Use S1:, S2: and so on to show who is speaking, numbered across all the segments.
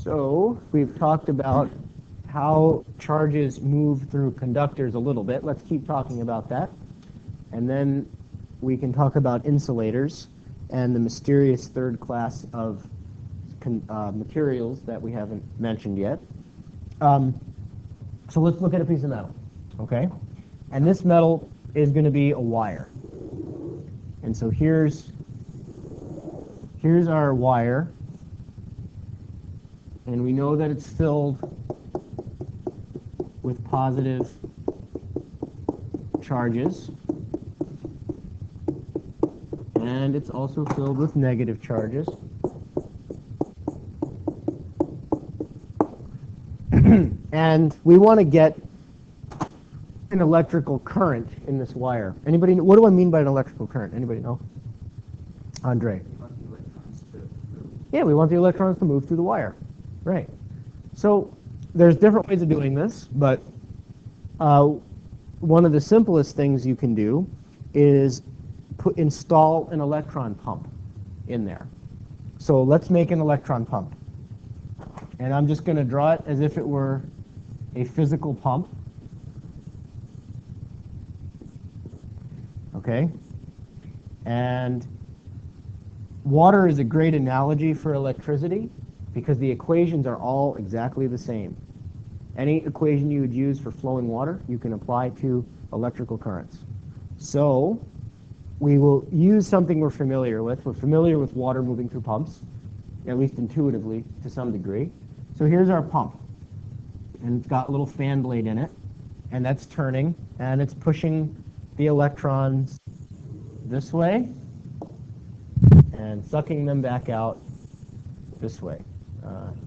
S1: So we've talked about how charges move through conductors a little bit. Let's keep talking about that. And then we can talk about insulators and the mysterious third class of materials that we haven't mentioned yet. So let's look at a piece of metal, okay? And this metal is going to be a wire. And so here's our wire. And we know that it's filled with positive charges. And it's also filled with negative charges. And we want to get an electrical current in this wire. Anybody know, what do I mean by an electrical current? Anybody know? Andre. Yeah, we want the electrons to move through the wire. Right. So there's different ways of doing this, but one of the simplest things you can do is install an electron pump in there. So let's make an electron pump. And I'm just going to draw it as if it were a physical pump. Okay? And water is a great analogy for electricity because the equations are all exactly the same. Any equation you would use for flowing water, you can apply to electrical currents. So we will use something we're familiar with. We're familiar with water moving through pumps, at least intuitively to some degree. So here's our pump, and it's got a little fan blade in it, and that's turning, and it's pushing the electrons this way and sucking them back out this way.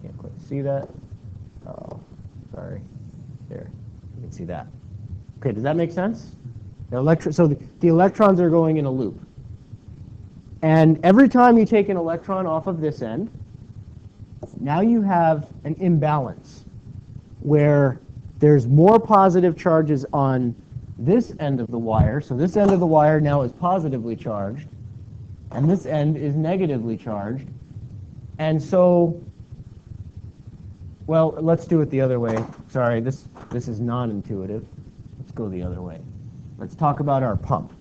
S1: Can't quite see that. Oh, sorry. There, you can see that. Okay, does that make sense? So the electrons are going in a loop. And every time you take an electron off of this end, now you have an imbalance where there's more positive charges on this end of the wire. So this end of the wire now is positively charged, and this end is negatively charged. And so, well, let's do it the other way. Sorry, this is non-intuitive. Let's go the other way. Let's talk about our pump.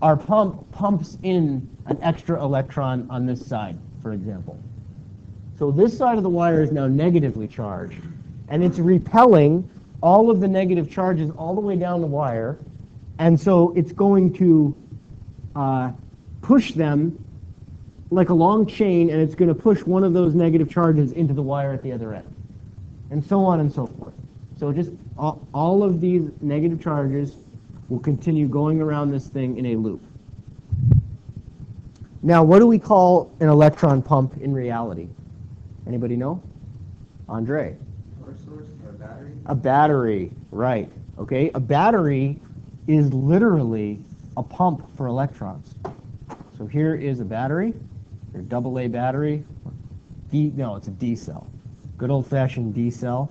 S1: Our pump pumps in an extra electron on this side, for example. So this side of the wire is now negatively charged, and it's repelling all of the negative charges all the way down the wire, and so it's going to push them like a long chain, and it's going to push one of those negative charges into the wire at the other end, and so on and so forth. So just all of these negative charges will continue going around this thing in a loop. Now, what do we call an electron pump in reality? Anybody know? Andre.
S2: Power source or a battery?
S1: A battery, right. Okay, a battery is literally a pump for electrons. So here is a battery, your AA battery. No, it's a D cell. Good old-fashioned D cell.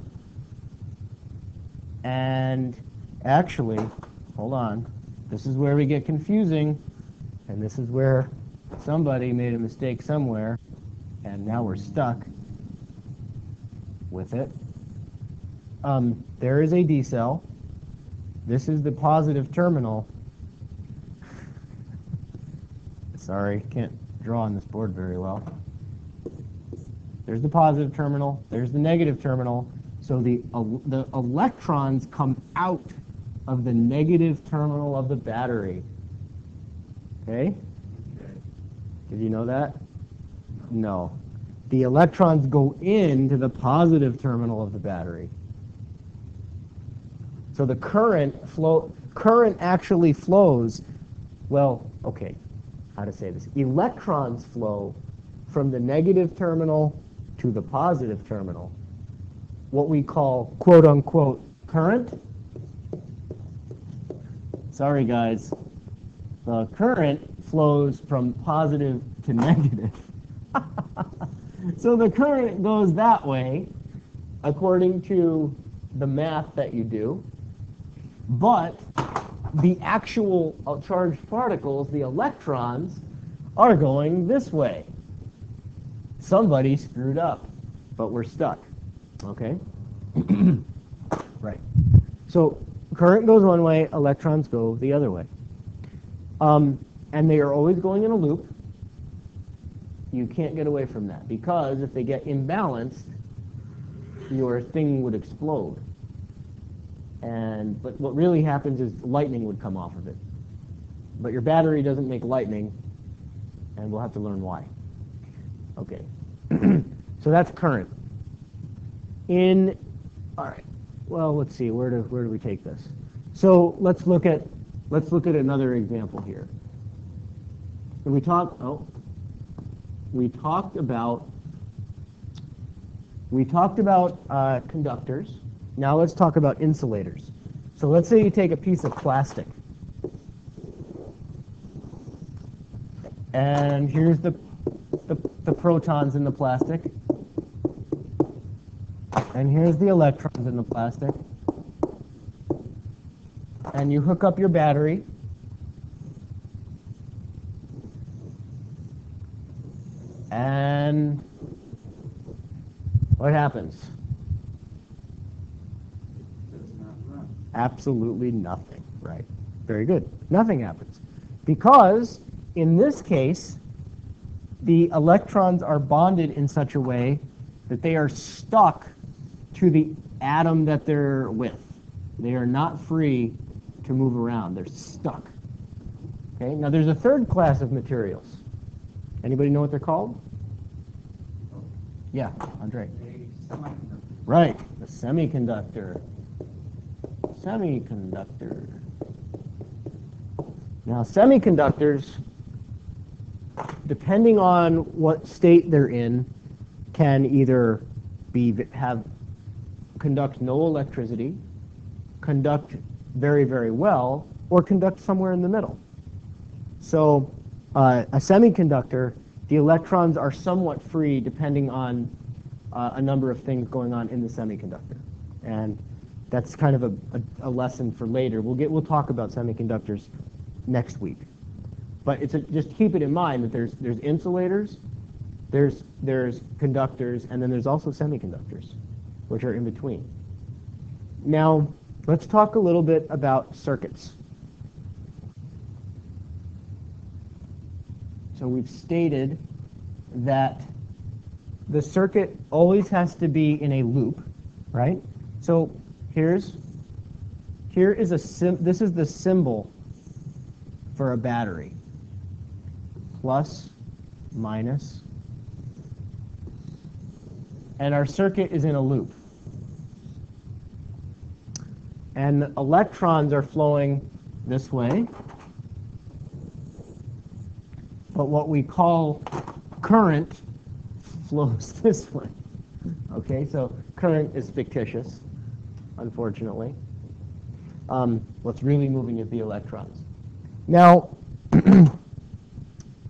S1: And actually, hold on, this is where we get confusing, and this is where somebody made a mistake somewhere, and now we're stuck with it. There is a D cell. This is the positive terminal. Sorry, can't draw on this board very well. There's the positive terminal. There's the negative terminal. So the electrons come out of the negative terminal of the battery. Okay? Did you know that? No. The electrons go into the positive terminal of the battery. So the current actually flows, well, okay, how to say this. Electrons flow from the negative terminal to the positive terminal. What we call, quote unquote, current. Sorry guys. The current flows from positive to negative. So the current goes that way, according to the math that you do, but the actual charged particles, the electrons, are going this way. Somebody screwed up. but we're stuck. Okay? Right. So current goes one way, electrons go the other way. And they are always going in a loop. You can't get away from that, because if they get imbalanced, your thing would explode. But what really happens is lightning would come off of it. But your battery doesn't make lightning, and we'll have to learn why. Okay. So that's current. All right. Well, let's see. Where do we take this? So let's look at another example here. We talked about conductors. Now let's talk about insulators. So let's say you take a piece of plastic, and here's the protons in the plastic, and here's the electrons in the plastic, and you hook up your battery, and what happens?
S2: Does not run.
S1: Absolutely nothing, right? Very good. Nothing happens. Because in this case, the electrons are bonded in such a way that they are stuck to the atom that they're with. They are not free to move around. They're stuck. Okay? Now there's a third class of materials. Anybody know what they're called? Yeah, Andre.
S2: A semiconductor.
S1: Right, the semiconductor. Semiconductor. Now semiconductors, depending on what state they're in, can either conduct no electricity, conduct very, very well, or conduct somewhere in the middle. So a semiconductor, the electrons are somewhat free depending on a number of things going on in the semiconductor. And that's kind of a lesson for later. We'll talk about semiconductors next week. But just keep it in mind that there's insulators, there's conductors, and then there's also semiconductors, which are in between. Now, let's talk a little bit about circuits. So we've stated that the circuit always has to be in a loop, right? So here is this is the symbol for a battery. Plus, minus, and our circuit is in a loop. And the electrons are flowing this way, but what we call current flows this way. Okay, so current is fictitious, unfortunately. What's really moving is the electrons. Now,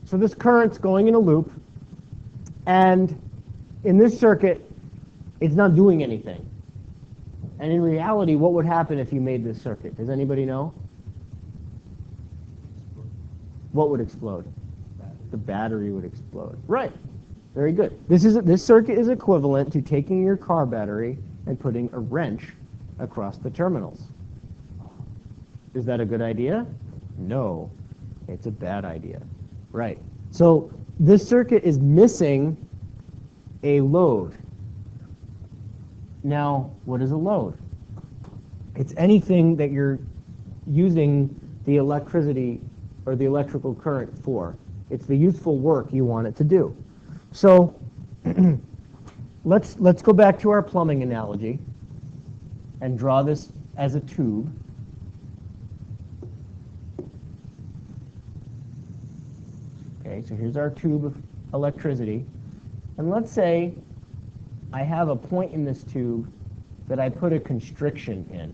S1: so this current's going in a loop, and in this circuit, it's not doing anything. And in reality, what would happen if you made this circuit? Does anybody know? What would explode? The battery would explode. Right. Very good. This circuit is equivalent to taking your car battery and putting a wrench across the terminals. Is that a good idea? No. It's a bad idea. Right. So this circuit is missing a load. Now, what is a load? It's anything that you're using the electricity or the electrical current for. It's the useful work you want it to do. So let's go back to our plumbing analogy and draw this as a tube. Okay, so here's our tube of electricity. And let's say I have a point in this tube that I put a constriction in.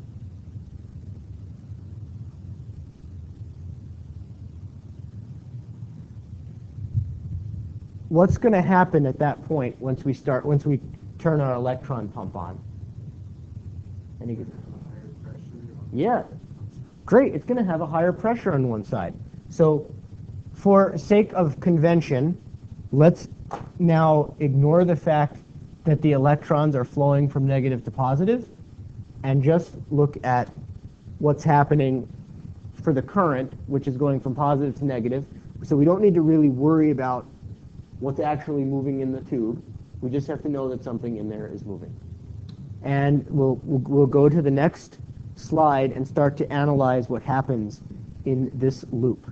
S1: What's going to happen at that point once we turn our electron pump on? Yeah, great. It's going to have a higher pressure on one side. So for sake of convention, let's now ignore the fact that the electrons are flowing from negative to positive, and just look at what's happening for the current, which is going from positive to negative. So we don't need to really worry about what's actually moving in the tube. We just have to know that something in there is moving. And we'll go to the next slide and start to analyze what happens in this loop.